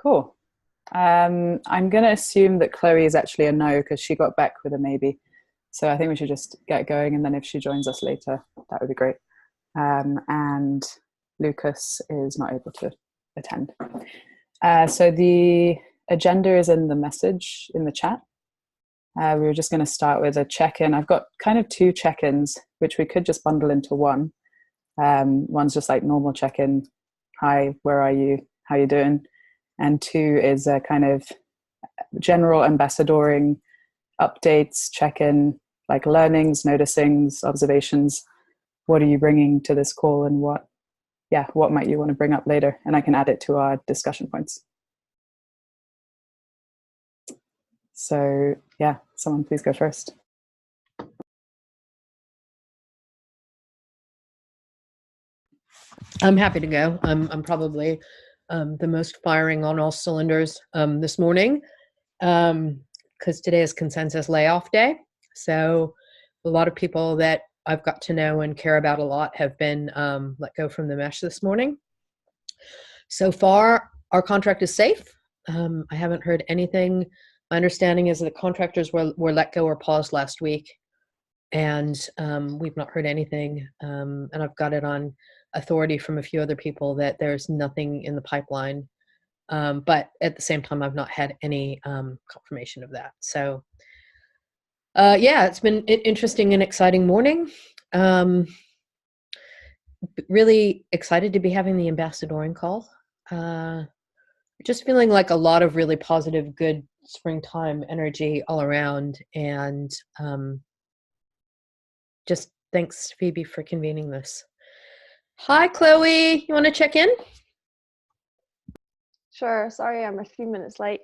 Cool. I'm going to assume that Chloe is actually a no because she got back with a maybe. So I think we should just get going, and then if she joins us later, that would be great. And Lucas is not able to attend. So the agenda is in the message in the chat. We were just going to start with a check-in. I've got kind of two check-ins, which we could just bundle into one. One's just like normal check-in. Hi, where are you? How you doing? And two is a kind of general ambassadoring updates, check-in, like learnings, noticings, observations. What are you bringing to this call, and what might you want to bring up later? And I can add it to our discussion points. So yeah, someone please go first. I'm happy to go. I'm probably the most firing on all cylinders this morning because today is consensus layoff day. So a lot of people that I've got to know and care about a lot have been let go from the mesh this morning. So far, our contract is safe. I haven't heard anything. My understanding is that contractors were let go or paused last week, and we've not heard anything. And I've got it on authority from a few other people that there's nothing in the pipeline. But at the same time, I've not had any confirmation of that. So yeah, it's been an interesting and exciting morning. Really excited to be having the ambassadoring call. Just feeling like a lot of really positive, good springtime energy all around. And just thanks, Phoebe, for convening this. Hi, Chloe. You want to check in? Sure. Sorry, I'm a few minutes late.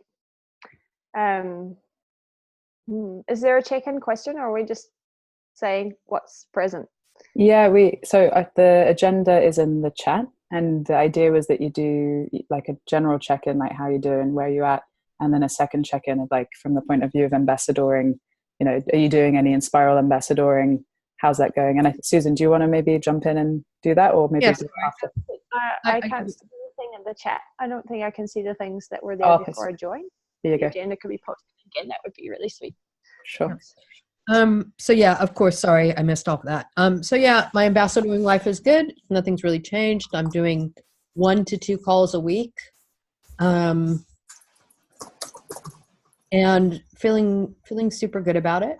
Is there a check-in question, or are we just saying what's present? Yeah, the agenda is in the chat, and the idea was that you do like a general check-in, like how you doing, where you at, and then a second check-in of like from the point of view of ambassadoring. You know, are you doing any Enspiral ambassadoring? How's that going? And Susan, do you want to maybe jump in and do that, or maybe do it after? I can't see anything in the chat. I don't think I can see the things that were there before I joined. There you go. The agenda could be posted again. That would be really sweet. Sure. So yeah, of course, sorry, I missed off that. So yeah, my ambassadoring life is good. Nothing's really changed. I'm doing 1 to 2 calls a week. And feeling super good about it.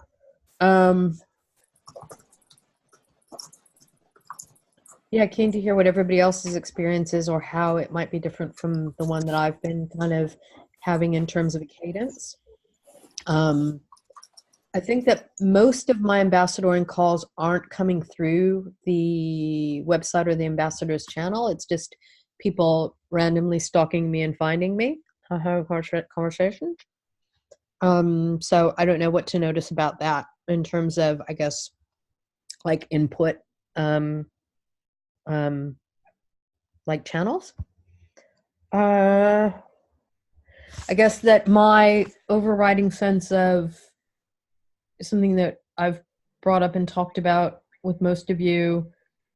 Yeah, keen to hear what everybody else's experience is or how it might be different from the one that I've been kind of having in terms of a cadence. I think that most of my ambassadoring calls aren't coming through the website or the ambassadors channel. It's just people randomly stalking me and finding me. I have a conversation. So I don't know what to notice about that in terms of, I guess, like input, like channels. I guess that my overriding sense of something that I've brought up and talked about with most of you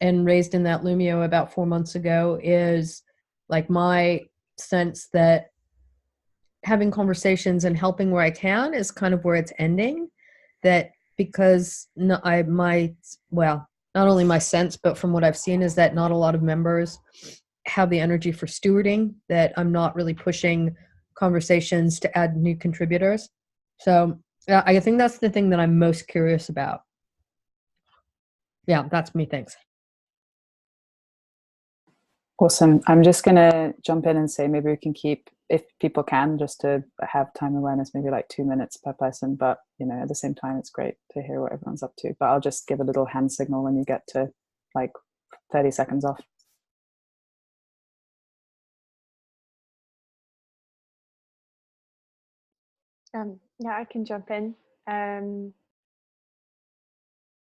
and raised in that Lumio about 4 months ago is like my sense that having conversations and helping where I can is kind of where it's ending. That because not only my sense, but from what I've seen is that not a lot of members have the energy for stewarding, that I'm not really pushing conversations to add new contributors. So I think that's the thing that I'm most curious about. Yeah, that's me. Thanks. Awesome. I'm just going to jump in and say maybe we can keep, if people can, just to have time awareness, maybe like 2 minutes per person. But, you know, at the same time, it's great to hear what everyone's up to. But I'll just give a little hand signal when you get to like 30 seconds off. Yeah, I can jump in.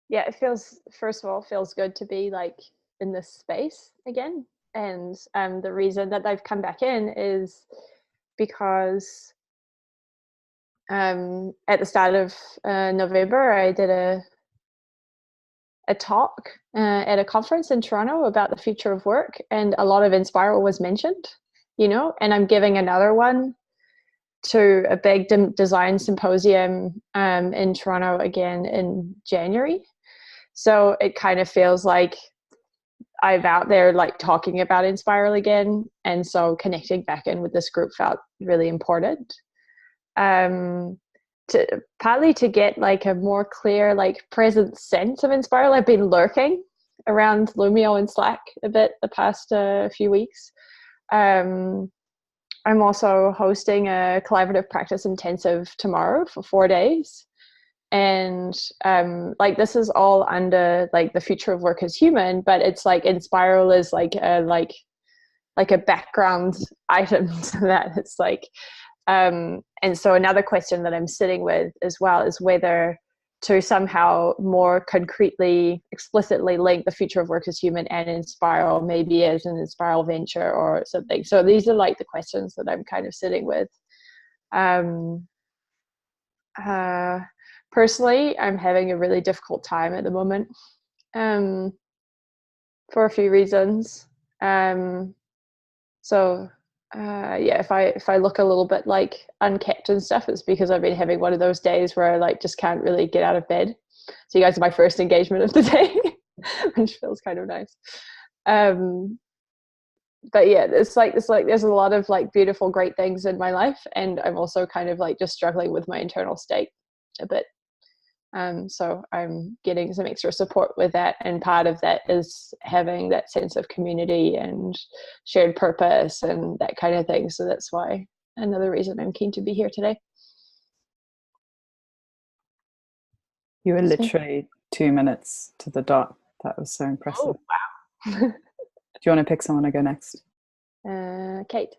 Yeah, it feels, first of all, feels good to be like in this space again. And the reason that I've come back in is because at the start of November, I did a talk at a conference in Toronto about the future of work, and a lot of Enspiral was mentioned. and I'm giving another one to a big design symposium in Toronto again in January. So it kind of feels like I'm out there like talking about Enspiral again. And so connecting back in with this group felt really important. Partly to get like a more clear, like present sense of Enspiral. I've been lurking around Lumio and Slack a bit the past few weeks. I'm also hosting a collaborative practice intensive tomorrow for 4 days. And like this is all under like the future of work as human, but it's like Enspiral is like a background item to that. It's like and so another question that I'm sitting with as well is whether to somehow more concretely, explicitly link the future of work as human and Enspiral, maybe as an Enspiral venture or something. So these are like the questions that I'm kind of sitting with. Personally, I'm having a really difficult time at the moment for a few reasons. If I look a little bit like unkept and stuff, it's because I've been having one of those days where I like just can't really get out of bed. So you guys are my first engagement of the day, which feels kind of nice. But yeah, it's like there's a lot of like beautiful, great things in my life, and I'm also kind of like just struggling with my internal state a bit. So I'm getting some extra support with that, and part of that is having that sense of community and shared purpose and that kind of thing. So that's why another reason I'm keen to be here today. You were literally 2 minutes to the dot. That was so impressive. Oh, wow. Do you want to pick someone to go next? Kate.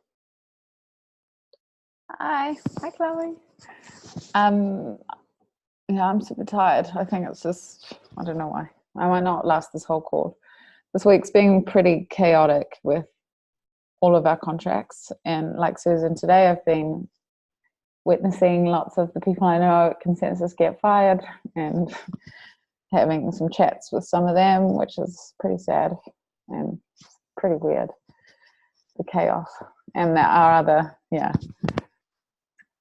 Hi, Chloe. Yeah, I'm super tired. I think it's just, I don't know why. I might not last this whole call. This week's been pretty chaotic with all of our contracts. And like Susan, today I've been witnessing lots of the people I know at Consensus get fired and having some chats with some of them, which is pretty sad and pretty weird. The chaos. And there are other,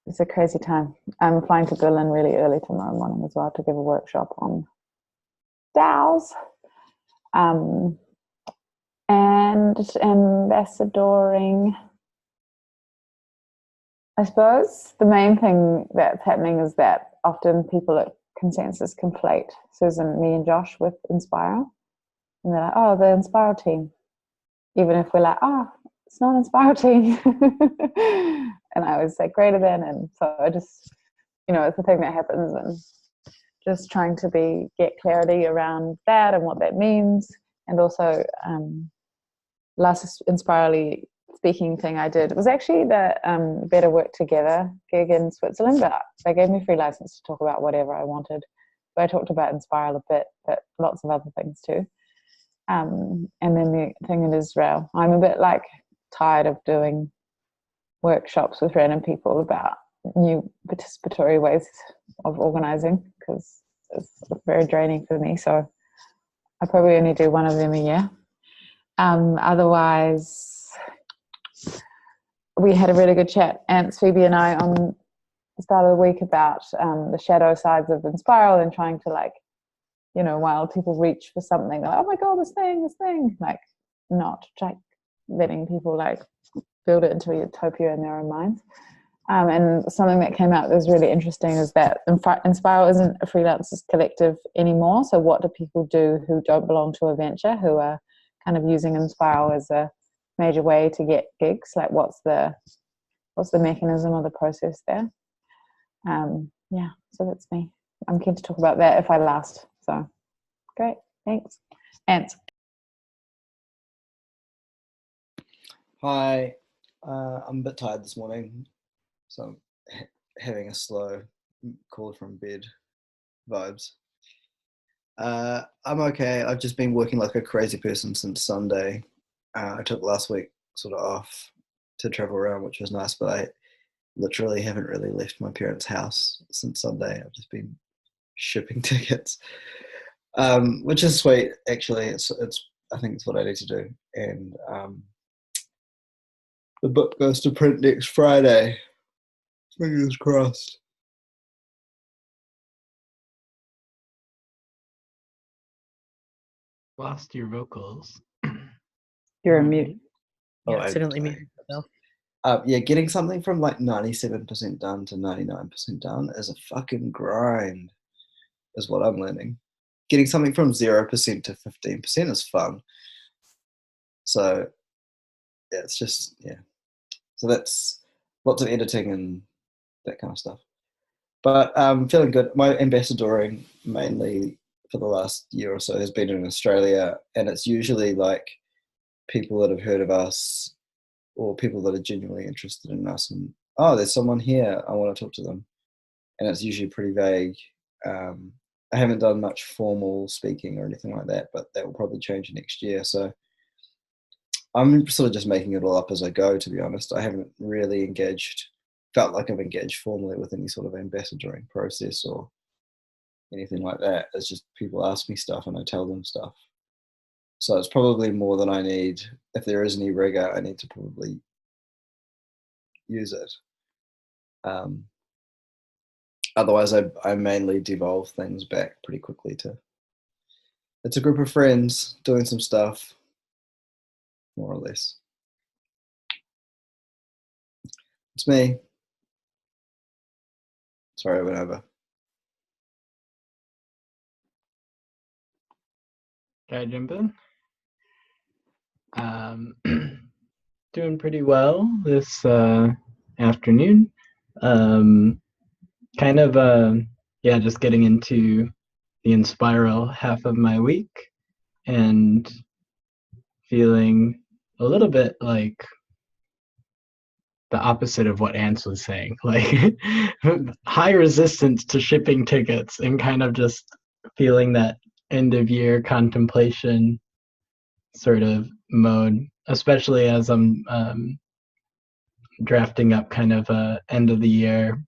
it's a crazy time. I'm flying to Berlin really early tomorrow morning as well to give a workshop on DAOs. And ambassadoring. I suppose the main thing that's happening is that often people at Consensus conflate Susan, me and Josh with Enspiral. And they're like, oh, the Enspiral team. Even if we're like, oh, it's not Enspiral team. And I always say greater than. And so I just, it's a thing that happens, and just trying to get clarity around that and what that means. And also last Enspiral speaking thing I did was actually the Better Work Together gig in Switzerland, but they gave me free license to talk about whatever I wanted. So I talked about Enspiral a bit, but lots of other things too. And then the thing in Israel, I'm a bit like tired of doing workshops with random people about new participatory ways of organizing, because it's very draining for me. So I probably only do one of them a year. Otherwise, we had a really good chat, Ants, Phoebe and I, on the start of the week about the shadow sides of Enspiral and trying to while people reach for something, they're like, oh my God, this thing, not letting people build it into a utopia in their own minds. And something that came out that was really interesting is that Enspiral isn't a freelancers collective anymore. So what do people do who don't belong to a venture, who are kind of using Enspiral as a major way to get gigs? Like what's the mechanism or the process there? So that's me. I'm keen to talk about that if I last. So great, thanks. Ants. Hi, I'm a bit tired this morning, so I'm having a slow call from bed vibes. I'm okay. I've just been working like a crazy person since Sunday. I took last week sort of off to travel around, which was nice, but I literally haven't really left my parents' house since Sunday. I've just been shipping tickets, which is sweet. Actually, it's I think it's what I need to do, and The book goes to print next Friday. Fingers crossed. Lost your vocals. You're a mute. Yeah, Oh, accidentally muted myself. Yeah, getting something from like 97% done to 99% done is a fucking grind, is what I'm learning. Getting something from 0% to 15% is fun. So, yeah, it's just, yeah. So that's lots of editing and that kind of stuff. But feeling good. My ambassadoring mainly for the last year or so has been in Australia, and it's usually like people that have heard of us or people that are genuinely interested in us and, oh, there's someone here, I want to talk to them. And it's usually pretty vague. I haven't done much formal speaking or anything like that, but that will probably change next year. So I'm sort of just making it all up as I go, to be honest. I haven't really felt like I've engaged formally with any sort of ambassadoring process or anything like that. It's just people ask me stuff and I tell them stuff. So it's probably more than I need. If there is any rigor, I need to probably use it. Otherwise, I mainly devolve things back pretty quickly to, it's a group of friends doing some stuff, more or less. It's me. Sorry, I went over. Can I jump in? Doing pretty well this afternoon. Kind of, yeah, just getting into the Enspiral half of my week and feeling a little bit like the opposite of what Ants was saying, like high resistance to shipping tickets and kind of just feeling that end of year contemplation sort of mode, especially as I'm drafting up kind of a end of the year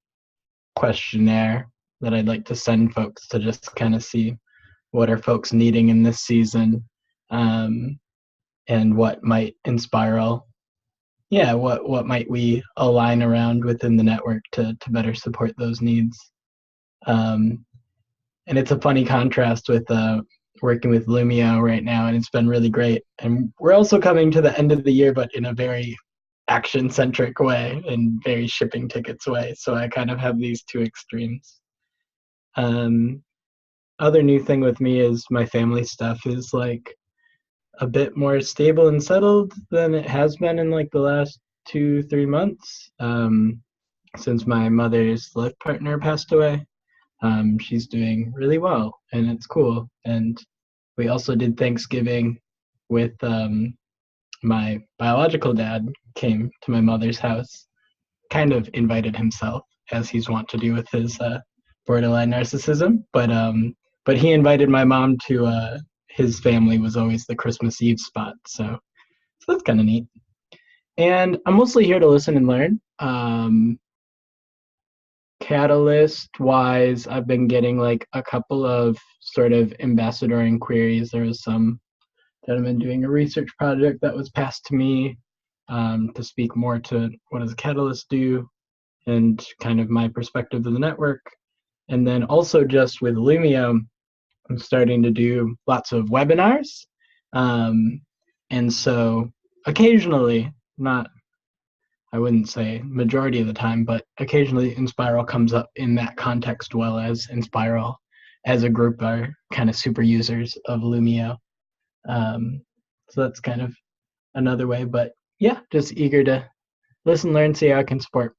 questionnaire that I'd like to send folks to just kind of see what are folks needing in this season, and what might Enspiral, yeah, what might we align around within the network to better support those needs. And it's a funny contrast with working with Lumio right now, and it's been really great. And we're also coming to the end of the year, but in a very action-centric way and very shipping tickets way. So I kind of have these two extremes. Other new thing with me is my family stuff is like a bit more stable and settled than it has been in like the last 2-3 months, since my mother's life partner passed away. She's doing really well and it's cool. And we also did Thanksgiving with my biological dad came to my mother's house, kind of invited himself as he's wont to do with his borderline narcissism, but he invited my mom to his family was always the Christmas Eve spot, so that's kind of neat. And I'm mostly here to listen and learn. Catalyst wise, I've been getting like a couple of sort of ambassador inquiries. There was some gentleman doing a research project that was passed to me, to speak more to what does Catalyst do and kind of my perspective of the network. And then also just with Lumio, I'm starting to do lots of webinars. And so occasionally, not, I wouldn't say majority of the time, but occasionally Enspiral comes up in that context, well as Enspiral as a group are kind of super users of Lumio. So that's kind of another way, but yeah, just eager to listen, learn, see how I can support.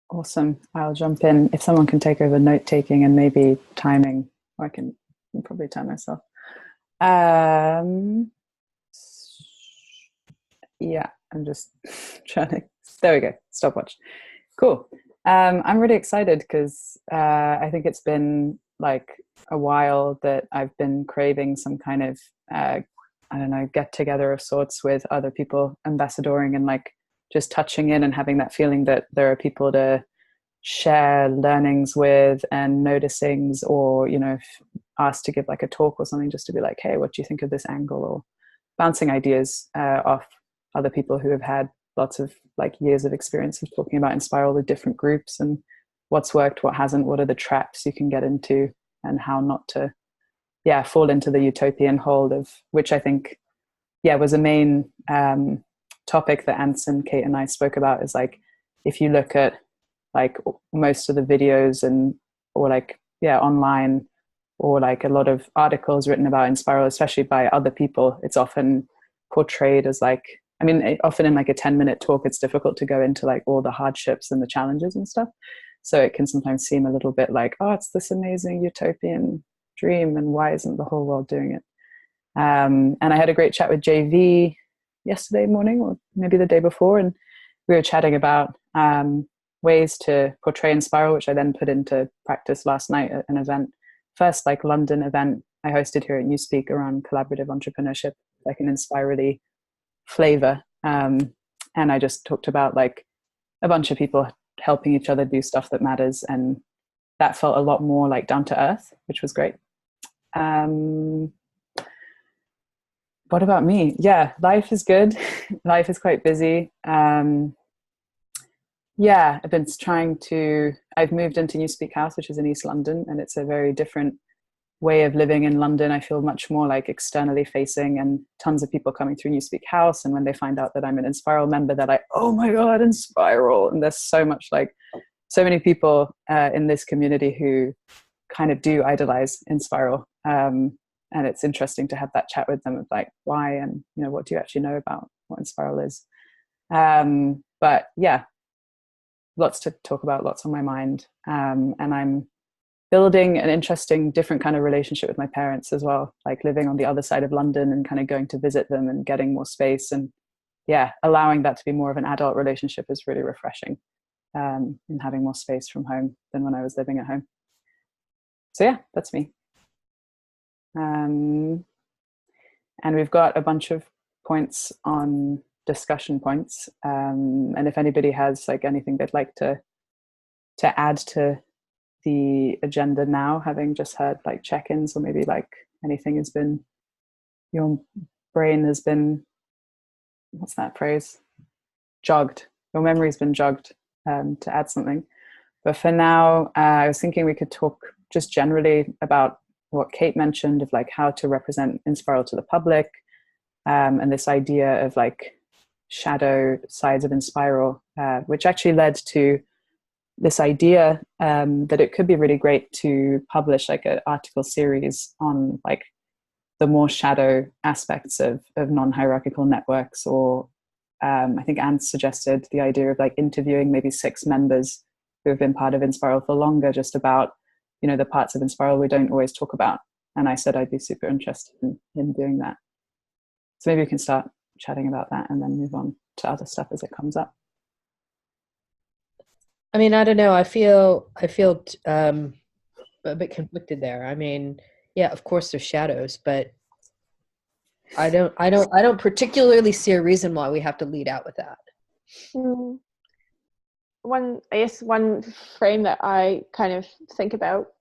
Awesome. I'll jump in. If someone can take over note taking and maybe timing, I can probably time myself. Yeah, I'm just trying to, there we go, stopwatch. Cool. I'm really excited because I think it's been like a while that I've been craving some kind of, I don't know, get together of sorts with other people ambassadoring and like just touching in and having that feeling that there are people to share learnings with and noticings, or, you know, if asked to give like a talk or something, just to be like, hey, what do you think of this angle, or bouncing ideas off other people who have had lots of like years of experience of talking about Enspiral with different groups, and what's worked, what hasn't, what are the traps you can get into, and how not to fall into the utopian hold of, which I think was a main topic that Ants and Kate and I spoke about, is like, if you look at like most of the videos and or like online, or like a lot of articles written about Enspiral, especially by other people, it's often portrayed as like, I mean, often in like a 10-minute talk, it's difficult to go into like all the hardships and the challenges and stuff. So it can sometimes seem a little bit like, oh, it's this amazing utopian dream, and why isn't the whole world doing it? And I had a great chat with JV yesterday morning, or maybe the day before, and we were chatting about ways to portray Enspiral, which I then put into practice last night at an event. First, like London event I hosted here at Newspeak around collaborative entrepreneurship, like an Inspirally flavor. And I just talked about like a bunch of people helping each other do stuff that matters. And that felt a lot more like down to earth, which was great. What about me? Yeah, life is good. Life is quite busy. I've been I've moved into Newspeak House, which is in East London, and it's a very different way of living in London. I feel much more like externally facing, and tons of people coming through Newspeak House. And when they find out that I'm an Enspiral member, they're like, oh my God, Enspiral. And there's so many people in this community who kind of do idolize Enspiral. And it's interesting to have that chat with them of like, why, and, you know, what do you actually know about what Enspiral is? But yeah, lots to talk about, lots on my mind. And I'm building an interesting, different kind of relationship with my parents as well, like living on the other side of London and kind of going to visit them and getting more space. And allowing that to be more of an adult relationship is really refreshing, and having more space from home than when I was living at home. So yeah, that's me. And we've got a bunch of points on discussion points. And if anybody has like anything they'd like to add to the agenda now, having just heard like check-ins, or maybe like anything has been, your brain has been, what's that phrase? Jogged. Your memory's been jogged, to add something. But for now, I was thinking we could talk just generally about what Kate mentioned of like how to represent Enspiral to the public, and this idea of like shadow sides of Enspiral, which actually led to this idea that it could be really great to publish like an article series on like the more shadow aspects of non-hierarchical networks, or I think Anne suggested the idea of like interviewing maybe 6 members who have been part of Enspiral for longer, just about, you know, the parts of Enspiral we don't always talk about. And I said I'd be super interested in doing that. So maybe we can start chatting about that and then move on to other stuff as it comes up. I mean, I don't know. I feel a bit conflicted there. I mean, yeah, of course there's shadows, but I don't particularly see a reason why we have to lead out with that. One frame that I kind of think about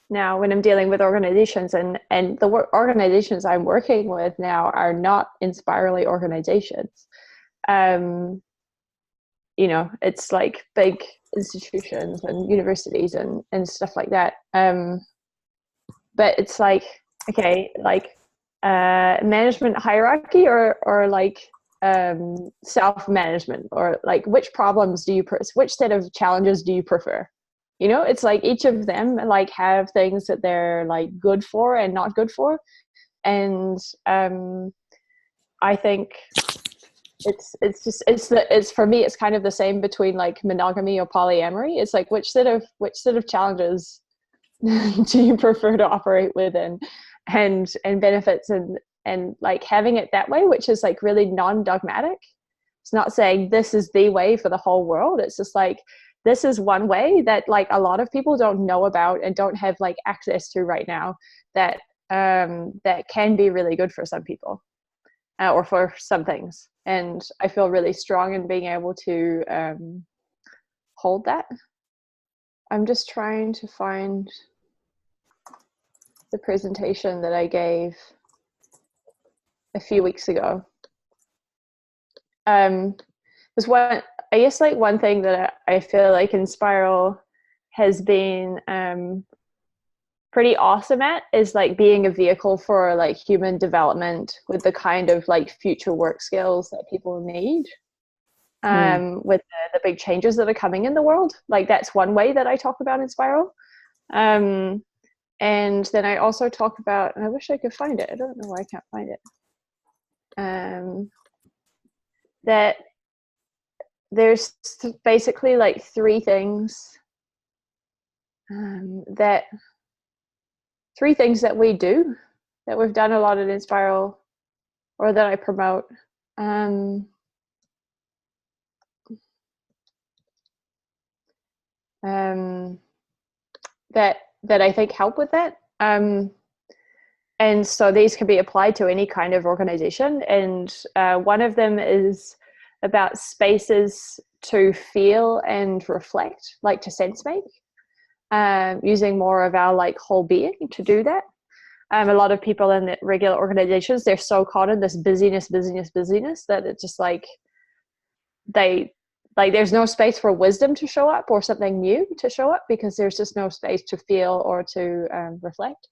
now when I'm dealing with organizations, and the organizations I'm working with now are not Inspirally organizations. You know, it's like big institutions and universities and stuff like that. But it's like, okay, like management hierarchy, or like self-management, or like which set of challenges do you prefer? You know, it's like each of them like have things that they're like good for and not good for. And I think it's for me, it's kind of the same between like monogamy or polyamory. It's like which set of challenges do you prefer to operate within, and benefits, and like having it that way, which is like really non-dogmatic. It's not saying this is the way for the whole world. It's just like, this is one way that like a lot of people don't know about and don't have like access to right now, that that can be really good for some people, or for some things. And I feel really strong in being able to hold that. I'm just trying to find the presentation that I gave a few weeks ago. There's one, I guess, like one thing that I feel like Enspiral has been pretty awesome at is like being a vehicle for like human development with the kind of like future work skills that people need. With the big changes that are coming in the world. Like that's one way that I talk about Enspiral. And then I also talk about, and I wish I could find it. I don't know why I can't find it. That there's basically like three things that we do, that we've done a lot at Enspiral, or that I promote. That I think help with that. And so these can be applied to any kind of organization. And one of them is about spaces to feel and reflect, like to sense make, using more of our like whole being to do that. A lot of people in the regular organizations, they're so caught in this busyness that it's just like there's no space for wisdom to show up or something new to show up, because there's just no space to feel or to reflect.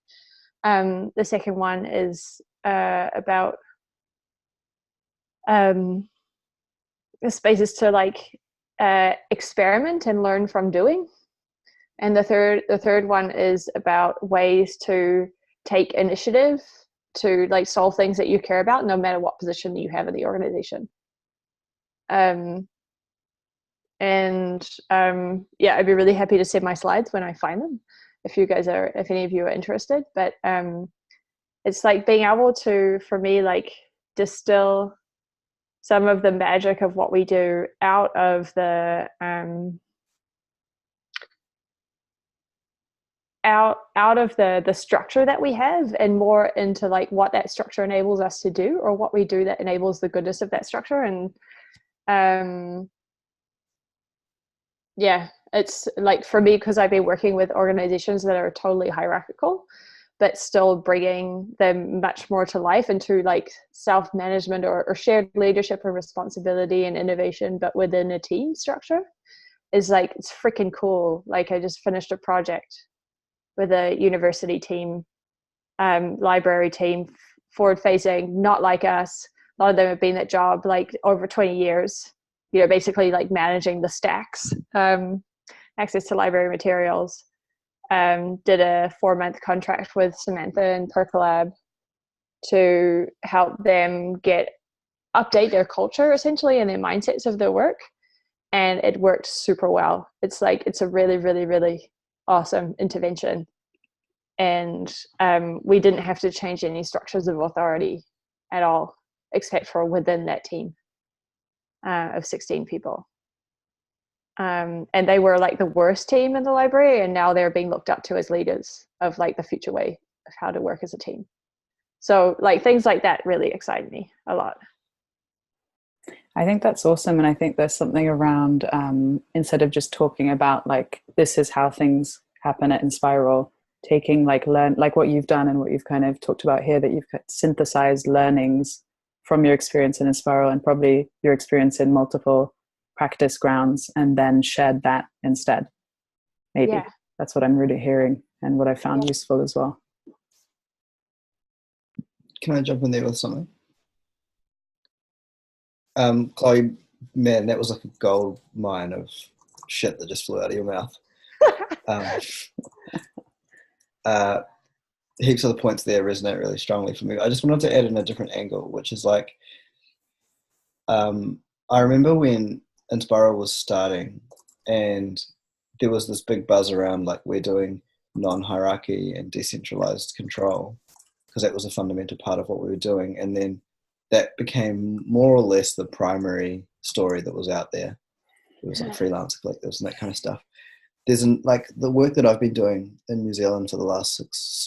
The second one is about the spaces to like experiment and learn from doing. And the third one is about ways to take initiative to like solve things that you care about, no matter what position you have in the organization. Yeah, I'd be really happy to send my slides when I find them, if any of you are interested. But it's like being able to, for me, like distill some of the magic of what we do out of the the structure that we have, and more into like what that structure enables us to do, or what we do that enables the goodness of that structure. And yeah, it's like, for me, because I've been working with organizations that are totally hierarchical, but still bringing them much more to life into like self-management or shared leadership and responsibility and innovation, but within a team structure, is like, it's freaking cool. Like I just finished a project with a university team, library team, forward facing, not like us. A lot of them have been at job like over 20 years, you know, basically like managing the stacks, access to library materials. Did a 4-month contract with Samantha and Percolab to help them update their culture essentially and their mindsets of their work. And it worked super well. It's like, it's a really, really, really awesome intervention. And we didn't have to change any structures of authority at all, except for within that team of 16 people. And they were like the worst team in the library, and now they're being looked up to as leaders of like the future way of how to work as a team. So like things like that really excite me a lot. I think that's awesome. And I think there's something around, instead of just talking about like, this is how things happen at Enspiral, taking like what you've done and what you've kind of talked about here, that you've synthesized learnings from your experience in Enspiral and probably your experience in multiple practice grounds, and then shared that instead. Maybe that's what I'm really hearing, and what I found useful as well. Can I jump in there with something? Chloe, man, that was like a gold mine of shit that just flew out of your mouth. Heaps of the points there resonate really strongly for me. I just wanted to add in a different angle, which is like, I remember when Enspiral was starting, and there was this big buzz around like, we're doing non-hierarchy and decentralized control, because that was a fundamental part of what we were doing. And then that became more or less the primary story that was out there. It was like freelance collectives and that kind of stuff. There's like the work that I've been doing in New Zealand for the last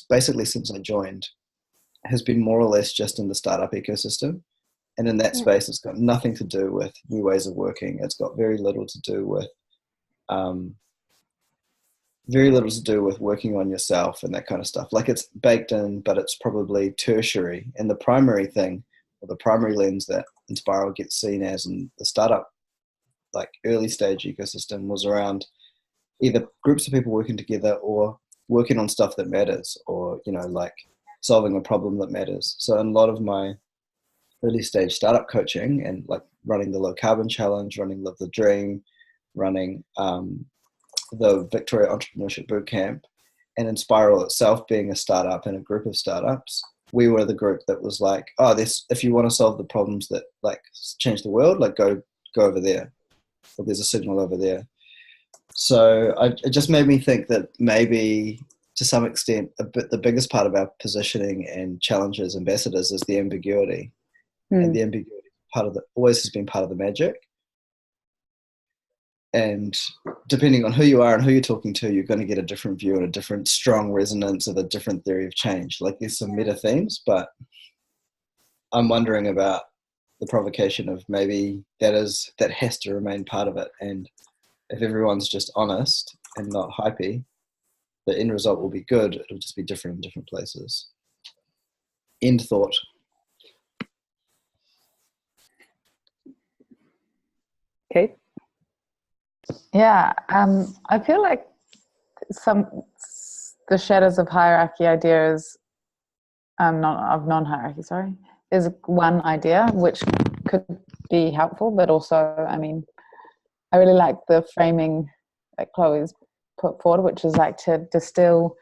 basically since I joined, has been more or less just in the startup ecosystem. And in that space, it's got nothing to do with new ways of working. It's got very little to do with very little to do with working on yourself and that kind of stuff. Like it's baked in, but it's probably tertiary. And the primary thing, or the primary lens that Enspiral gets seen as in the startup, like early stage ecosystem, was around either groups of people working together or working on stuff that matters, or, you know, like solving a problem that matters. So in a lot of my early stage startup coaching and like running the low carbon challenge, running Live the Dream, running the Victoria Entrepreneurship Bootcamp, and Enspiral itself being a startup and a group of startups, we were the group that was like, oh, this, if you want to solve the problems that like change the world, like go over there, or there's a signal over there. So it just made me think that maybe to some extent the biggest part of our positioning and challenges ambassadors is the ambiguity. And the ambiguity always has been part of the magic. And depending on who you are and who you're talking to, you're going to get a different view and a different strong resonance of a different theory of change. Like there's some meta themes, but I'm wondering about the provocation of maybe that has to remain part of it. And if everyone's just honest and not hypey, the end result will be good. It'll just be different in different places. End thought. Kate? Yeah, I feel like the shadows of hierarchy ideas, non-hierarchy, sorry, is one idea which could be helpful, but also, I mean, I really like the framing that Chloe's put forward, which is like to distill.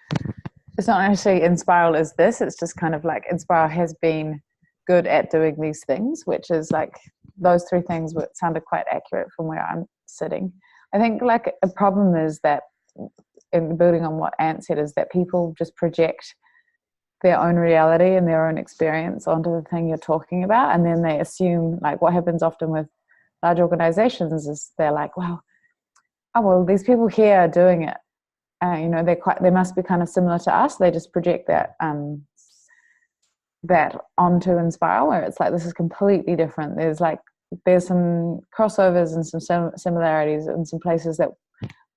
It's not necessarily Enspiral is this, it's just kind of like Enspiral has been good at doing these things, which is like those three things sounded quite accurate from where I'm sitting. I think like a problem is that, in building on what Ant said, is that people just project their own reality and their own experience onto the thing you're talking about, and then they assume, like what happens often with large organizations is they're like, well, these people here are doing it, you know, they must be kind of similar to us. They just project that that onto Enspiral, where it's like, this is completely different. There's some crossovers and some similarities in some places that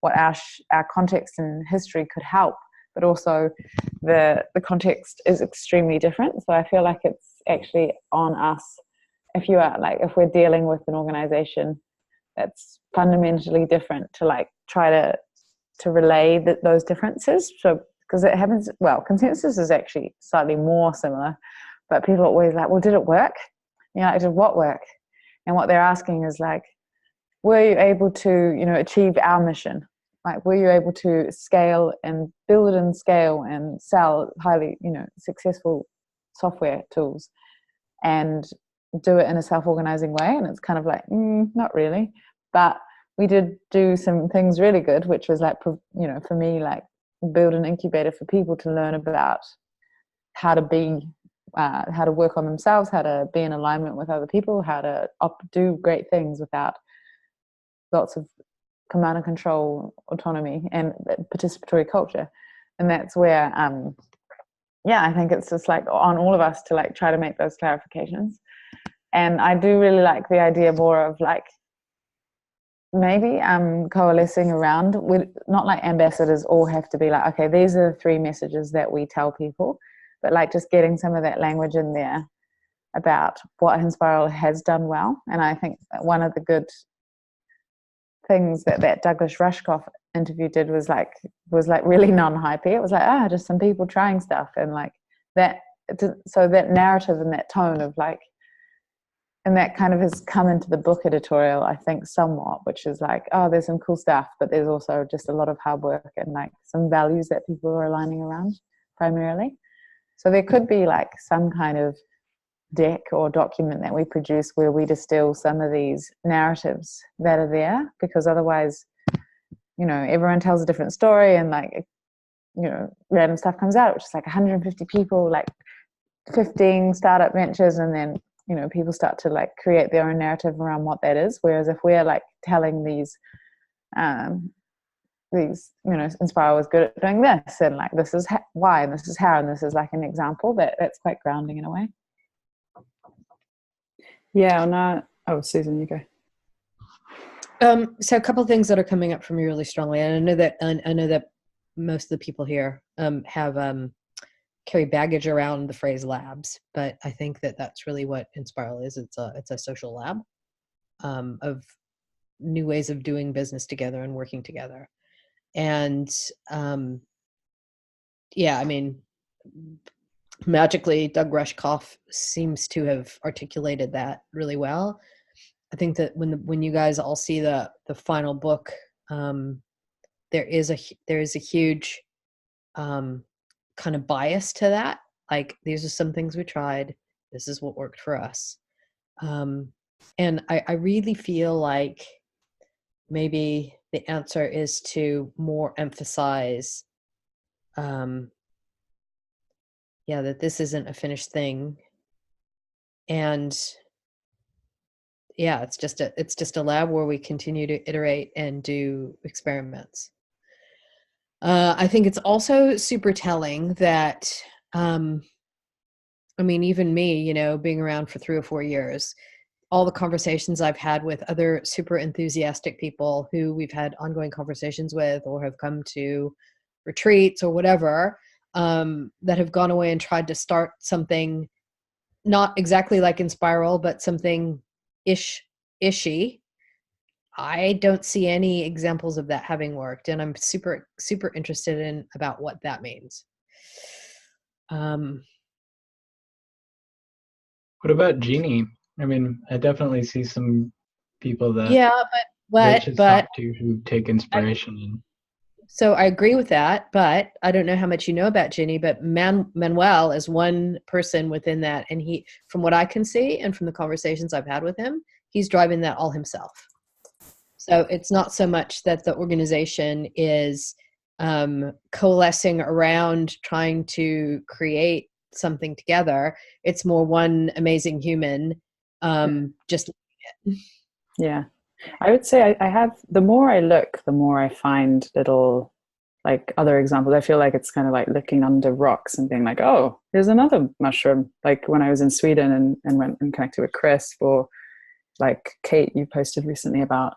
what our context and history could help, but also the context is extremely different. So I feel like it's actually on us, if we're dealing with an organization that's fundamentally different, to like try to relay those differences. So because it happens, well, consensus is actually slightly more similar, but people are always like, well, did it work? You know, like, did what work? And what they're asking is like, were you able to, you know, achieve our mission? Like, were you able to scale and build and scale and sell highly, you know, successful software tools and do it in a self-organizing way? And it's kind of like, not really. But we did do some things really good, which was like, you know, for me, like build an incubator for people to learn about how to work on themselves, how to be in alignment with other people, how to do great things without lots of command and control, autonomy, and participatory culture. And that's where, I think it's just like on all of us to like try to make those clarifications. And I do really like the idea more of like maybe coalescing around, not like ambassadors all have to be like, okay, these are the 3 messages that we tell people, but like just getting some of that language in there about what Enspiral has done well. And I think one of the good things that Douglas Rushkoff interview did was like really non-hypey. It was like, just some people trying stuff, and like that. So that narrative and that tone of like, and that kind of has come into the book editorial, I think, somewhat, which is like, there's some cool stuff, but there's also just a lot of hard work and like some values that people are aligning around primarily. So there could be like some kind of deck or document that we produce where we distill some of these narratives that are there, because otherwise, you know, everyone tells a different story, and like, you know, random stuff comes out, which is like 150 people, like 15 startup ventures, and then, you know, people start to like create their own narrative around what that is. Whereas if we're like telling these, you know, Enspiral was good at doing this, and like this is why, and this is how, and this is like an example, that's quite grounding in a way. Yeah, Susan, you go. So a couple of things that are coming up for me really strongly, and I know that most of the people here have carry baggage around the phrase labs, but I think that that's really what Enspiral is. It's a social lab of new ways of doing business together and working together. And yeah, I mean, magically, Doug Rushkoff seems to have articulated that really well. I think that when you guys all see the final book, there is a huge kind of bias to that. Like, these are some things we tried. This is what worked for us. And I really feel like maybe the answer is to more emphasize, that this isn't a finished thing. And it's just a lab where we continue to iterate and do experiments. I think it's also super telling that, I mean, even me, being around for 3 or 4 years, all the conversations I've had with other super enthusiastic people who we've had ongoing conversations with or have come to retreats or whatever, that have gone away and tried to start something not exactly like Enspiral, but something ishy. I don't see any examples of that having worked, and I'm super, super interested in about what that means. What about Jeannie? I mean, I definitely see some people that Rich has but talked to who take inspiration in. So I agree with that, but I don't know how much you know about Ginny, but Manuel is one person within that. And he, from what I can see and from the conversations I've had with him, he's driving that all himself. So it's not so much that the organization is coalescing around trying to create something together. It's more one amazing human just doing it. Yeah. I would say I have, the more I look, the more I find little like other examples. I feel like it's kind of like looking under rocks and being like, oh, here's another mushroom. Like when I was in Sweden and went and connected with Chris, or like Kate, you posted recently about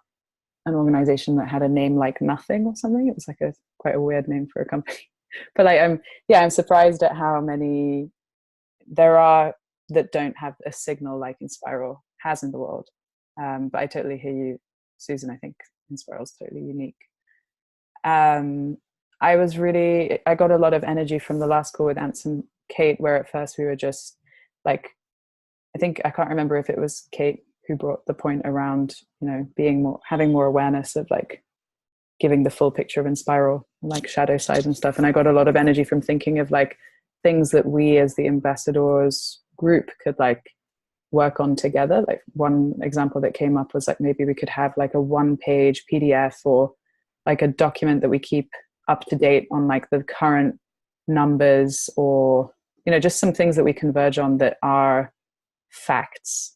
an organization that had a name like Nothing or something. It was like quite a weird name for a company. But like I'm surprised at how many there are that don't have a signal like Enspiral has in the world. But I totally hear you, Susan. I think Enspiral is totally unique. I got a lot of energy from the last call with Ants and Kate, where at first we were just like, I can't remember if it was Kate who brought the point around, having more awareness of like giving the full picture of Enspiral, like shadow side and stuff. And I got a lot of energy from thinking of like things that we as the ambassadors group could like work on together. Like one example that came up was like maybe we could have like a 1-page PDF or like a document that we keep up to date on like the current numbers, or just some things that we converge on that are facts.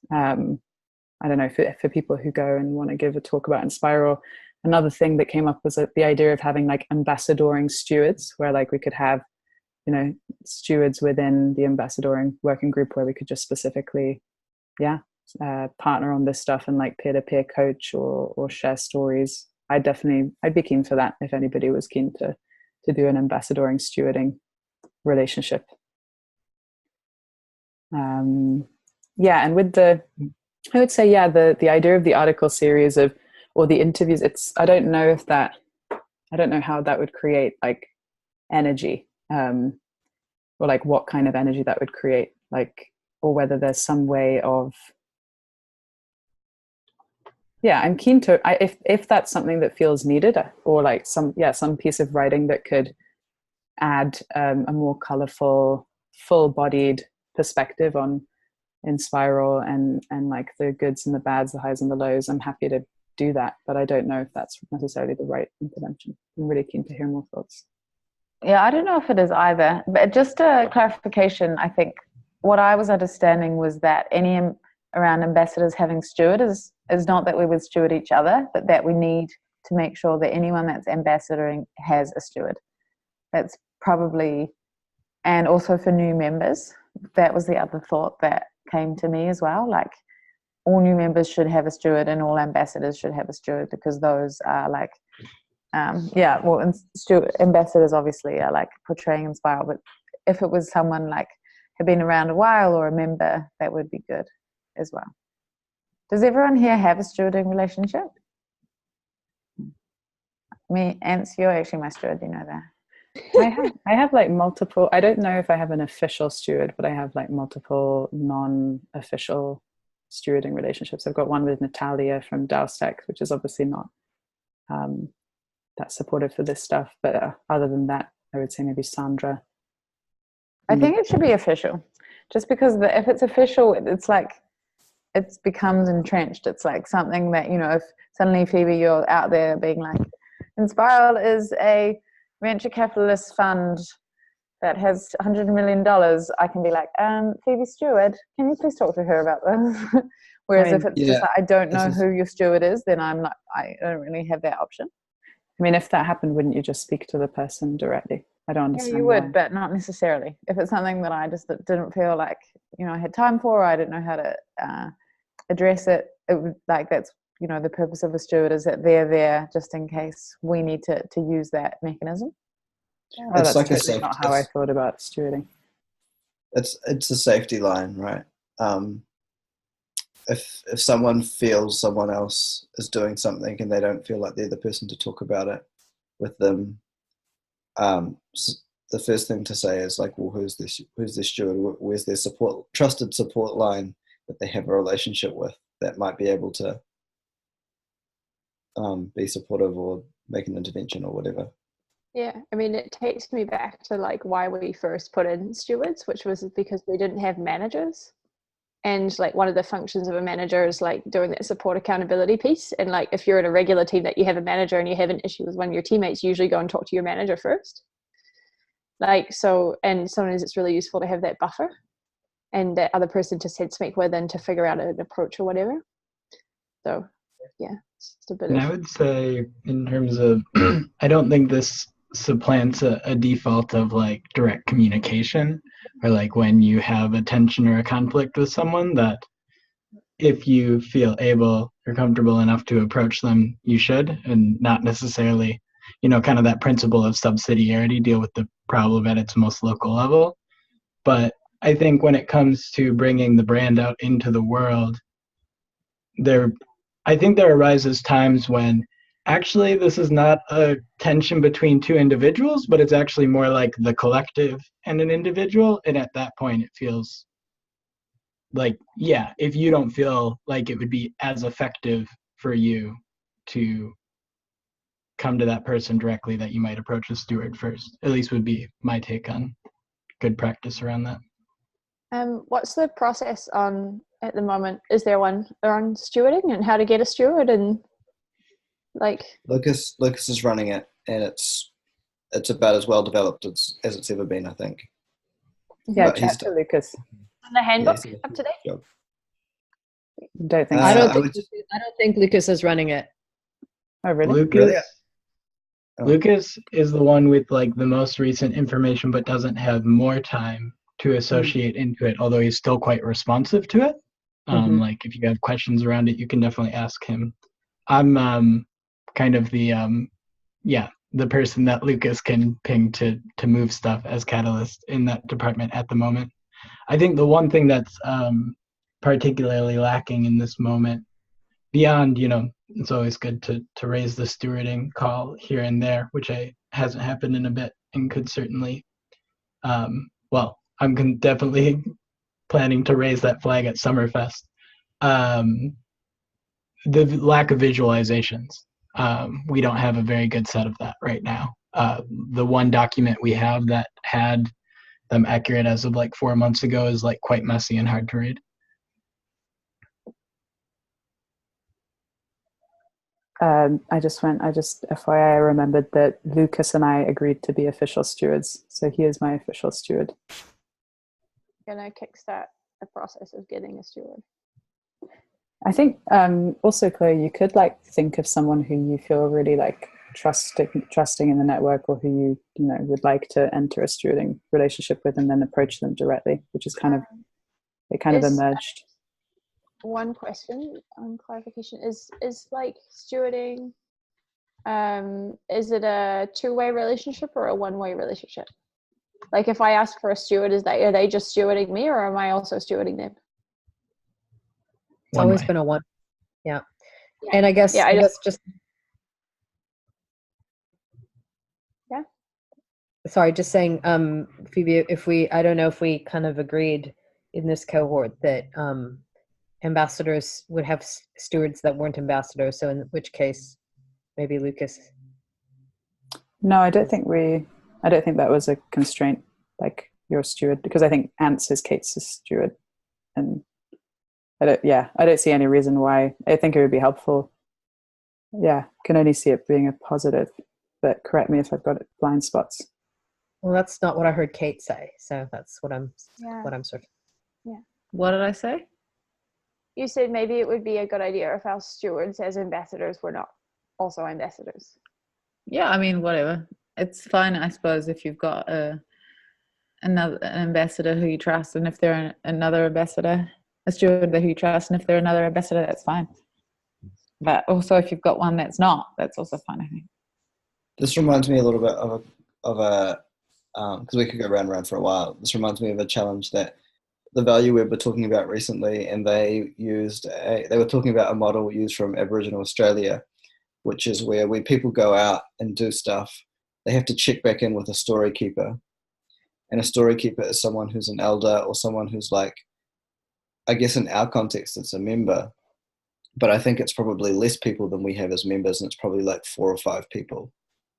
I don't know, for people who go and want to give a talk about Enspiral. Another thing that came up was the idea of having like ambassadoring stewards, where like we could have stewards within the ambassadoring working group, where we could just specifically partner on this stuff and like peer-to-peer coach or share stories. I'd be keen for that if anybody was keen to do an ambassadoring stewarding relationship. And with I would say the idea of the article series or the interviews, I don't know how that would create like energy, or like what kind of energy that would create, like, or whether there's some way of I'm keen to if that's something that feels needed, or like some piece of writing that could add a more colorful, full-bodied perspective on Enspiral and like the goods and the bads, the highs and the lows. I'm happy to do that, but I don't know if that's necessarily the right intervention. I'm really keen to hear more thoughts. Yeah, I don't know if it is either, but just a clarification. I think what I was understanding was that any around ambassadors having steward is not that we would steward each other, but that we need to make sure that anyone that's ambassadoring has a steward. That's probably, and also for new members, that was the other thought that came to me as well. Like all new members should have a steward and all ambassadors should have a steward, because those are like Yeah, well, ambassadors obviously are like portraying Enspiral, but if it was someone like had been around a while or a member, that would be good as well. Does everyone here have a stewarding relationship? Me, Ants, you're actually my steward, you know that. I have like multiple. I don't know if I have an official steward, but I have like multiple non-official stewarding relationships. I've got one with Natalia from Dowstack, which is obviously not that supportive for this stuff. But other than that, I would say maybe Sandra. I think it should be official, just because if it's official, it's like it becomes entrenched. It's like something that, you know, if suddenly Phoebe, you're out there being like, Enspiral is a venture capitalist fund that has $100 million, I can be like, Phoebe Stewart, can you please talk to her about this? Whereas if it's just like, I don't know who your steward is, then I don't really have that option. I mean, if that happened, wouldn't you just speak to the person directly? I don't understand. Yeah, you would, but not necessarily. If it's something that I just didn't feel like, you know, I had time for, or I didn't know how to address it, it would, like, that's, you know, the purpose of a steward is that they're there just in case we need to use that mechanism. Oh, that's like totally not how I thought about stewarding. It's a safety line, right? If someone feels someone else is doing something and they don't feel like they're the person to talk about it with them, the first thing to say is like, well, who's this steward? Where's their trusted support line that they have a relationship with that might be able to be supportive or make an intervention or whatever. Yeah, I mean, it takes me back to like why we first put in stewards, which was because we didn't have managers. And like one of the functions of a manager is like doing that support accountability piece. And like if you're in a regular team that you have a manager and you have an issue with one of your teammates, you usually go and talk to your manager first. Like, so, and sometimes it's really useful to have that buffer and that other person to speak with and to figure out an approach or whatever. So yeah, it's just a bit and I would say in terms of, I don't think this supplants a default of like direct communication, or like when you have a tension or a conflict with someone, that if you feel able or comfortable enough to approach them, you should, and not necessarily, you know, kind of that principle of subsidiarity, deal with the problem at its most local level. But I think when it comes to bringing the brand out into the world, I think there arises times when actually this is not a tension between two individuals, but it's actually more like the collective and an individual. And at that point, it feels like, yeah, if you don't feel like it would be as effective for you to come to that person directly, that you might approach a steward first. At least would be my take on good practice around that. What's the process on at the moment? Is there one on stewarding and how to get a steward? And like Lucas is running it, and it's about as well developed as it's ever been, I think. Yeah, but chat to Lucas. And the handbook up to date? Don't think I don't think Lucas is running it. Oh really? Lucas is the one with like the most recent information, but doesn't have more time to associate into it, although he's still quite responsive to it. Like if you have questions around it, you can definitely ask him. I'm kind of the person that Lucas can ping to move stuff as catalyst in that department at the moment. I think the one thing that's particularly lacking in this moment, beyond, you know, it's always good to raise the stewarding call here and there, which hasn't happened in a bit and could certainly, I'm definitely planning to raise that flag at Summerfest. The lack of visualizations. We don't have a very good set of that right now. The one document we have that had them accurate as of like 4 months ago is like quite messy and hard to read. I just FYI, I remembered that Lucas and I agreed to be official stewards, so he is my official steward. Gonna kickstart the process of getting a steward. I think also, Chloe, you could like think of someone who you feel really like trusting in the network, or who you know would like to enter a stewarding relationship with, and then approach them directly, which is kind of emerged. One question on clarification is like stewarding Is it a two-way relationship or a one-way relationship? Like if I ask for a steward, are they just stewarding me, or am I also stewarding them? It's One always way. been a one. Yeah. Yeah. And I guess Yeah, I guess just Yeah. sorry, just saying, Phoebe, if I don't know if we kind of agreed in this cohort that ambassadors would have stewards that weren't ambassadors. So in which case, maybe Lucas. No, I don't think that was a constraint. Like you're a steward, because I think Ants is Kate's steward, and I don't see any reason why. I think it would be helpful. Yeah, can only see it being a positive. But correct me if I've got blind spots. Well, that's not what I heard Kate say. So that's what I'm sort of. What did I say? You said maybe it would be a good idea if our stewards as ambassadors were not also ambassadors. Yeah, I mean, whatever. It's fine, I suppose, if you've got an ambassador who you trust, and if they're another ambassador, a steward who you trust, and if they're another ambassador, that's fine. But also, if you've got one that's not, that's also fine, I think. This reminds me a little bit of a because we could go round and round for a while. This reminds me of a challenge that the Value Web were talking about recently, and they were talking about a model used from Aboriginal Australia, which is where when people go out and do stuff, they have to check back in with a story keeper. And a story keeper is someone who's an elder or someone who's like, I guess in our context, it's a member. But I think it's probably less people than we have as members, and it's probably like 4 or 5 people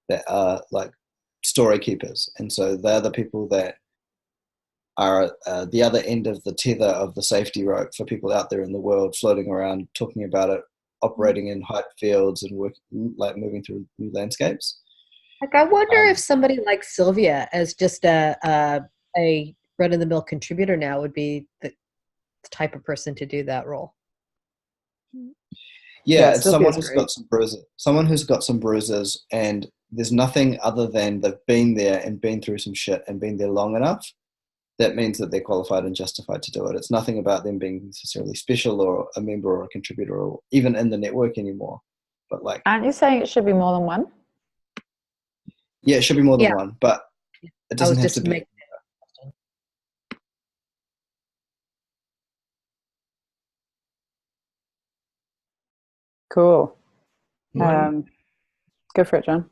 that are like story keepers. And so they're the people that are the other end of the tether of the safety rope for people out there in the world floating around, talking about it, operating in hype fields and moving through new landscapes. Like, I wonder if somebody like Sylvia, as just a run-of-the-mill contributor now, would be the type of person to do that role. Yeah, it's someone who's got some bruises. Someone who's got some bruises, and there's nothing other than they've been there and been through some shit and been there long enough. That means that they're qualified and justified to do it. It's nothing about them being necessarily special or a member or a contributor or even in the network anymore. But like, aren't you saying it should be more than one? Yeah, it should be more than one, but it doesn't have to be. Cool. Go for it, John.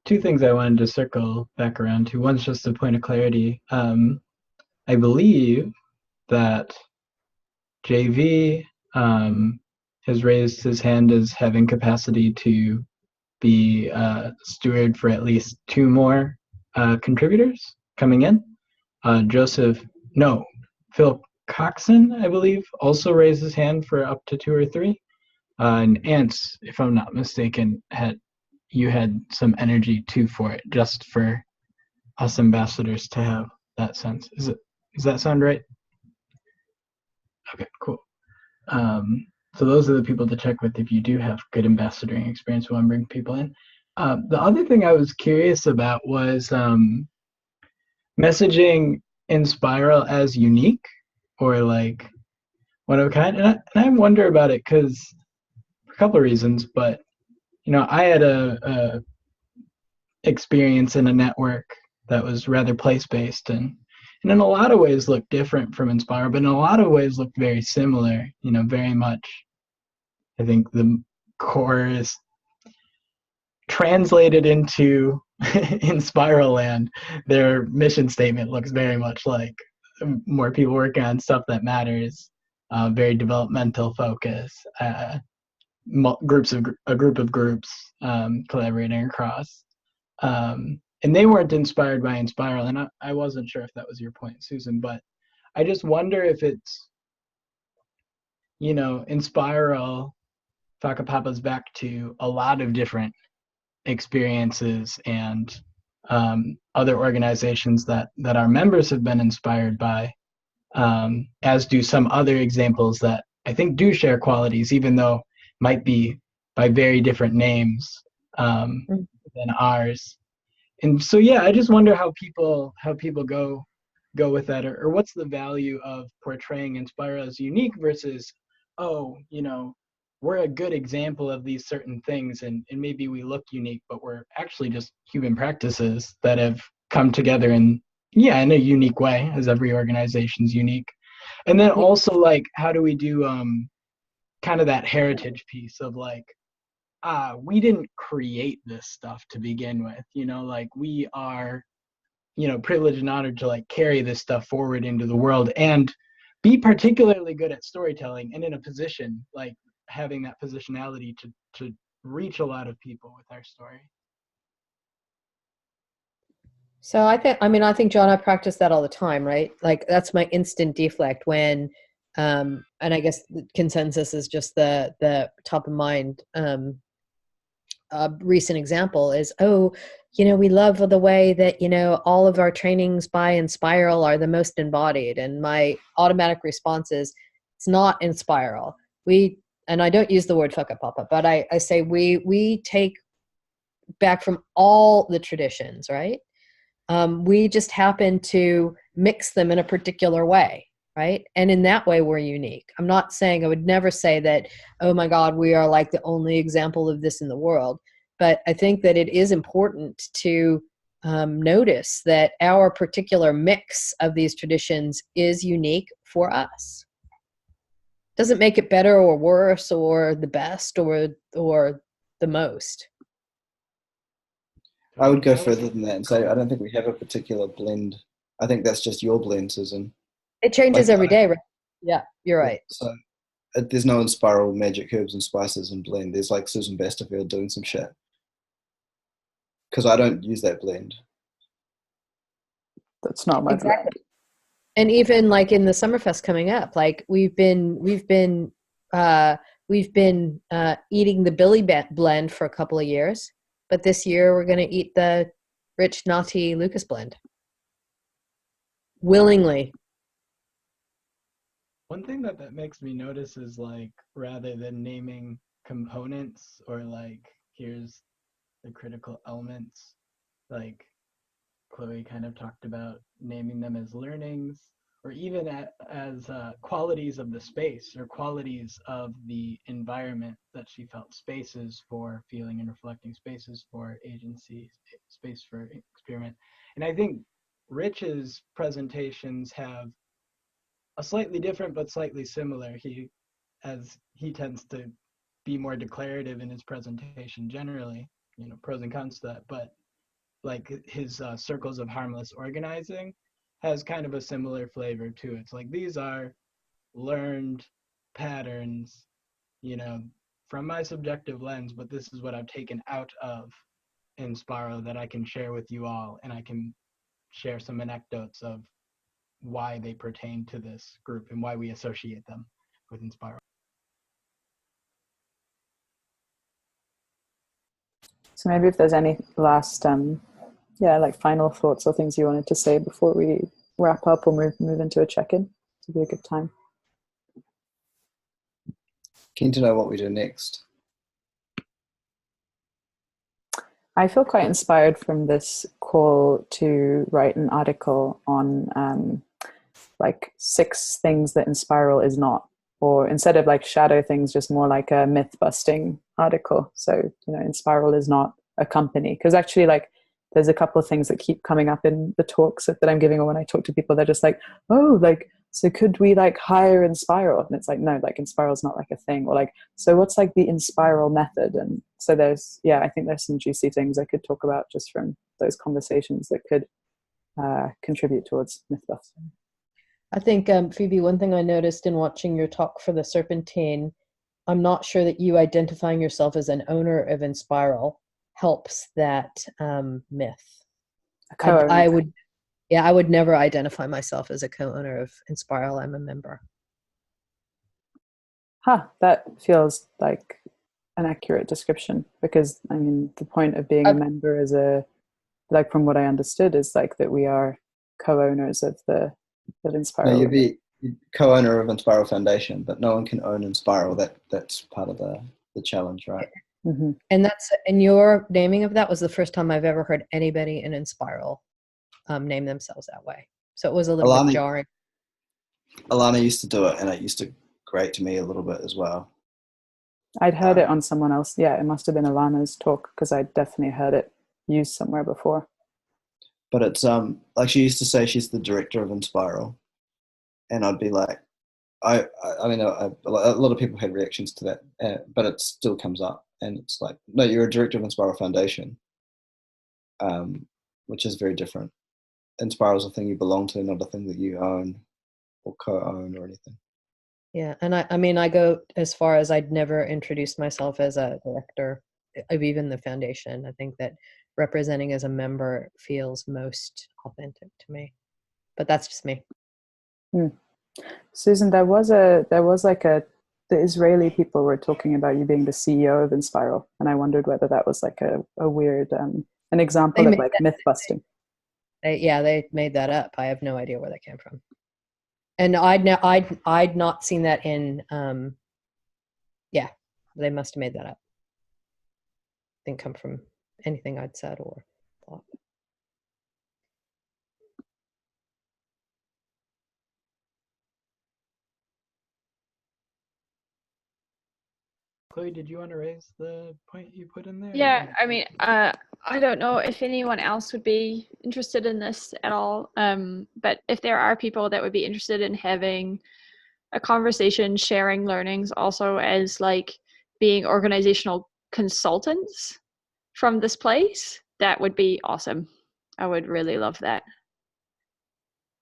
2 things I wanted to circle back around to. One's just a point of clarity. I believe that JV has raised his hand as having capacity to be steward for at least 2 more contributors coming in. Phil Coxon, I believe, also raised his hand for up to 2 or 3. And Ants, if I'm not mistaken, you had some energy too for it, just for us ambassadors to have that sense. Does that sound right? Okay, cool. So those are the people to check with if you do have good ambassadoring experience. We want to bring people in. The other thing I was curious about was messaging Enspiral as unique or like one of a kind. And I wonder about it because for a couple of reasons, but I had a experience in a network that was rather place-based and in a lot of ways looked different from Enspiral, but in a lot of ways looked very similar, very much. I think the core is translated into Enspiral land. Their mission statement looks very much like more people working on stuff that matters, very developmental focus, a group of groups collaborating across. And they weren't inspired by Enspiral, and I wasn't sure if that was your point, Susan, but I just wonder if it's, Enspiral Whakapapa's back to a lot of different experiences and other organizations that our members have been inspired by, as do some other examples that I think do share qualities, even though might be by very different names than ours. And so, yeah, I just wonder how people go with that, or what's the value of portraying Enspiral as unique versus, we're a good example of these certain things, and maybe we look unique, but we're actually just human practices that have come together in a unique way, as every organization's unique. And then also, like, how do we do kind of that heritage piece of like, we didn't create this stuff to begin with, like we are, privileged and honored to like carry this stuff forward into the world and be particularly good at storytelling, and in a position like having that positionality to reach a lot of people with our story. So I think, John, I practice that all the time, right? Like that's my instant deflect when, and I guess the consensus is just the top of mind. A recent example is, we love the way that, all of our trainings by Enspiral are the most embodied. And my automatic response is, it's not Enspiral. And I don't use the word fuck up papa, but I say we take back from all the traditions, right? We just happen to mix them in a particular way, right? And in that way, we're unique. I would never say that, oh my God, we are like the only example of this in the world. But I think that it is important to notice that our particular mix of these traditions is unique for us. Doesn't make it better or worse or the best or the most. I would go further than that and say I don't think we have a particular blend. I think that's just your blend, Susan. It changes every day, right? Yeah, you're right. So there's no Enspiral magic herbs and spices and blend. There's like Susan Basterfield doing some shit. Because I don't use that blend. That's not my blend. And even like in the Summerfest coming up, like we've been eating the Billy blend for a couple of years, but this year we're going to eat the rich Nati Lucas blend willingly. One thing that makes me notice is like, rather than naming components or like here's the critical elements, like Chloe kind of talked about naming them as learnings, or even as qualities of the space or qualities of the environment that she felt, spaces for feeling and reflecting, spaces for agency, space for experiment. And I think Rich's presentations have a slightly different but slightly similar. He tends to be more declarative in his presentation generally, pros and cons to that, but like his circles of harmless organizing has kind of a similar flavor to it. It's like, these are learned patterns, from my subjective lens, but this is what I've taken out of Enspiral that I can share with you all, and I can share some anecdotes of why they pertain to this group and why we associate them with Enspiral. So maybe if there's any last final thoughts or things you wanted to say before we wrap up or move into a check-in, it'd be a good time. Keen to know what we do next. I feel quite inspired from this call to write an article on 6 things that Enspiral is not, or instead of like shadow things, just more like a myth busting article. So, Enspiral is not a company, because actually like there's a couple of things that keep coming up in the talks that I'm giving, or when I talk to people, they're just like, oh, like, so could we like hire Enspiral? And it's like, no, like Enspiral is not like a thing. Or like, so what's like the Enspiral method? And so I think there's some juicy things I could talk about just from those conversations that could contribute towards myth busting. I think, Phoebe, one thing I noticed in watching your talk for the Serpentine, I'm not sure that you identifying yourself as an owner of Enspiral helps that myth. I would never identify myself as a co-owner of Enspiral. I'm a member. That feels like an accurate description, because I mean the point of being a member is from what I understood is like that we are co-owners of Enspiral. No, you'd be co-owner of Enspiral Foundation, but no one can own Enspiral. That's part of the challenge, right? Mm-hmm. And your naming of that was the first time I've ever heard anybody in Enspiral name themselves that way. So it was a little bit jarring. Alana used to do it, and it used to grate to me a little bit as well. I'd heard it on someone else. Yeah, it must have been Alana's talk because I definitely heard it used somewhere before. But it's like she used to say she's the director of Enspiral, and I'd be like, I mean, a lot of people had reactions to that, but it still comes up, and it's like, no, you're a director of Enspiral Foundation, which is very different. Enspiral is a thing you belong to, not a thing that you own or co-own or anything. Yeah, and I mean, I go as far as I'd never introduced myself as a director of even the foundation. I think that representing as a member feels most authentic to me, but that's just me. Susan, there was like the Israeli people were talking about you being the CEO of Enspiral, and I wondered whether that was like a weird an example of like myth busting. They made that up. I have no idea where that came from. And I'd not seen that in they must have made that up. Didn't come from anything I'd said or thought. Chloe, did you want to raise the point you put in there? Yeah, I mean, I don't know if anyone else would be interested in this at all, but if there are people that would be interested in having a conversation, sharing learnings, also as like being organizational consultants from this place, that would be awesome. I would really love that.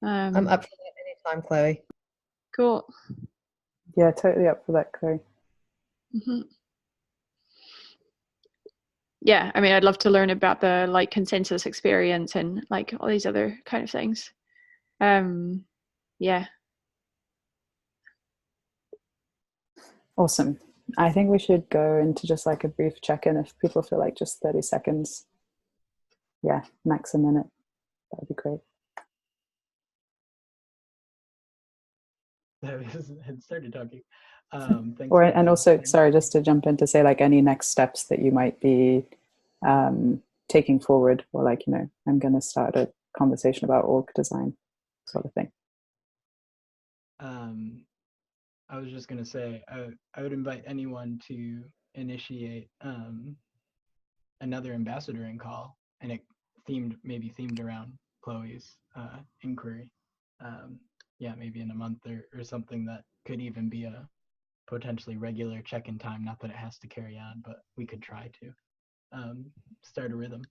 I'm up for that anytime, Chloe. Cool. Yeah, totally up for that, Chloe. Mm-hmm. Yeah, I mean, I'd love to learn about the like consensus experience and like all these other kind of things. Yeah. Awesome. I think we should go into just like a brief check-in if people feel like just 30 seconds. Yeah, max a minute. That would be great. Had started talking. And also, sorry, just to jump in to say like any next steps that you might be taking forward, or like, you know, I'm going to start a conversation about org design sort of thing. I was just going to say, I would invite anyone to initiate another ambassadoring call, and it themed around Chloe's inquiry. Maybe in a month or something that could even be a potentially regular check-in time. Not that it has to carry on, but we could try to start a rhythm.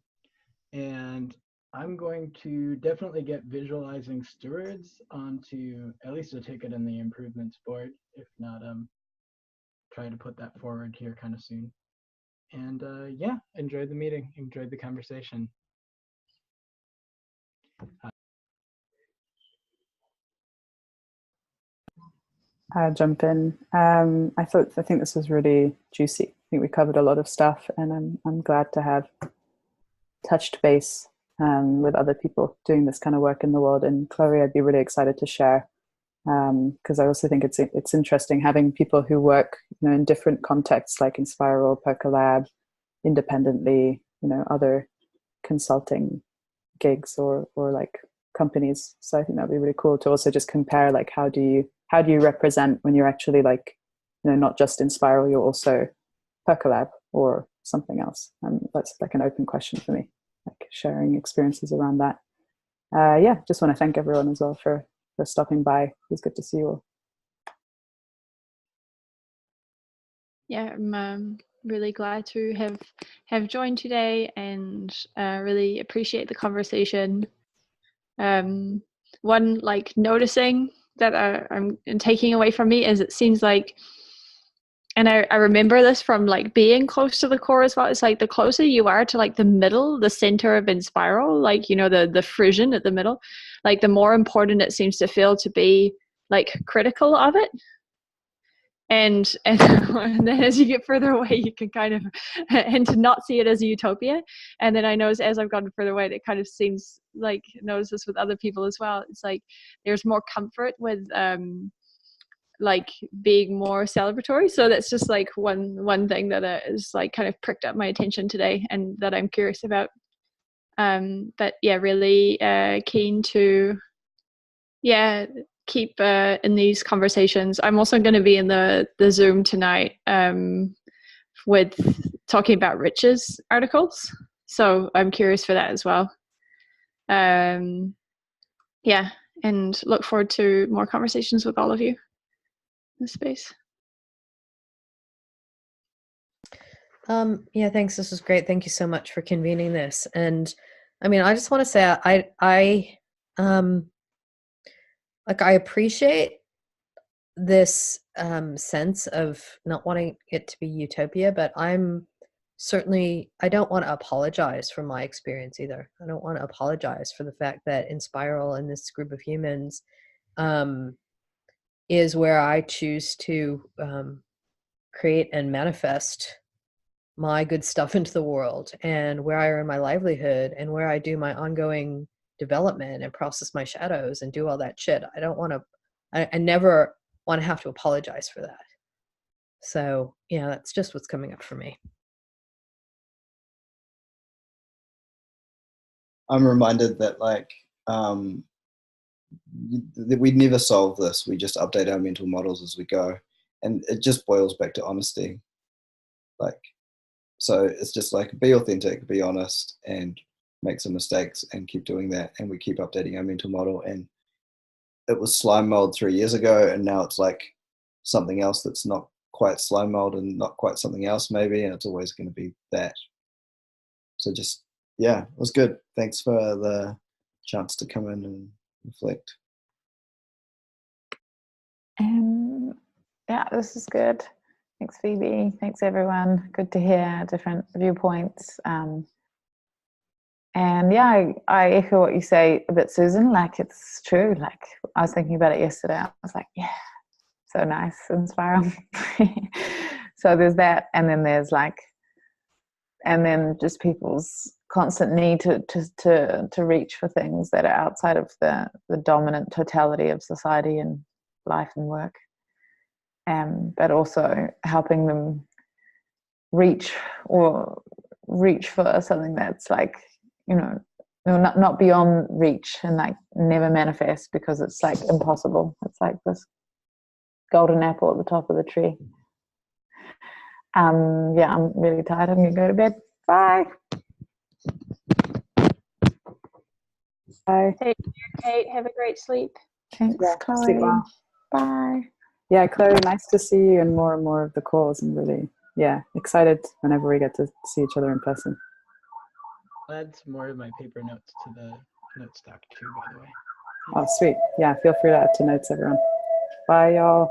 And I'm going to definitely get visualizing stewards onto at least a ticket in the improvements board. If not, try to put that forward here kind of soon. And enjoyed the meeting, enjoyed the conversation. Jump in. I think this was really juicy. I think we covered a lot of stuff, and I'm glad to have touched base with other people doing this kind of work in the world. And Chloe, I'd be really excited to share, because I also think it's interesting having people who work, you know, in different contexts, like Enspiral, Percolab, independently, you know, other consulting gigs or like companies. So I think that'd be really cool to also just compare, like, how do you represent when you're actually like, you know, not just Enspiral, you're also Percolab or something else. And that's like an open question for me, like sharing experiences around that. Just want to thank everyone as well for stopping by. It was good to see you all. Yeah, I'm really glad to have joined today, and really appreciate the conversation. One like noticing that I'm taking away from me is it seems like, and I remember this from like being close to the core as well, it's like the closer you are to like the middle, the center of Enspiral, like, you know, the frisson at the middle, like the more important it seems to feel to be like critical of it. And then as you get further away, you can kind of, and to not see it as a utopia. And then I know as I've gotten further away, it kind of seems like, notice this with other people as well, it's like there's more comfort with like being more celebratory. So that's just like one thing that is like kind of pricked up my attention today, and that I'm curious about. But yeah, really keen to keep in these conversations. I'm also going to be in the Zoom tonight, with talking about Rich's articles. So I'm curious for that as well. Yeah, and look forward to more conversations with all of you in this space. Yeah, thanks. This was great. Thank you so much for convening this. And I mean, I just want to say I appreciate this sense of not wanting it to be utopia, but I don't want to apologize for my experience either. I don't want to apologize for the fact that Enspiral and this group of humans is where I choose to create and manifest my good stuff into the world, and where I earn my livelihood, and where I do my ongoing development and process my shadows and do all that shit. I never want to have to apologize for that. So yeah, that's just what's coming up for me. I'm reminded that we never solve this. We just update our mental models as we go, and it just boils back to honesty. So it's just be authentic, be honest, and make some mistakes, and keep doing that. And we keep updating our mental model. And it was slime mold 3 years ago, and now it's something else that's not quite slime mold and not quite something else maybe, and it's always going to be that. So just, yeah, it was good. Thanks for the chance to come in and reflect. Yeah, this is good. Thanks, Phoebe. Thanks, everyone. Good to hear different viewpoints. And yeah, I echo what you say a bit, Susan. It's true. I was thinking about it yesterday. I was like, yeah, so nice, Enspiral. So there's that, and then there's and then just people's constant need to reach for things that are outside of the dominant totality of society and life and work. But also helping them reach for something that's not beyond reach and never manifest, because it's impossible. It's this golden apple at the top of the tree. Yeah, I'm really tired. I'm gonna go to bed. Bye. Bye. Take care, Kate. Have a great sleep. Thanks, Yeah, Chloe. sleep well. Bye. Yeah, Chloe, nice to see you in more and more of the calls, and really, yeah, excited whenever we get to see each other in person. I'll add some more of my paper notes to the note stock too, by the way. Oh, sweet. Yeah, feel free to add to notes, everyone. Bye, y'all.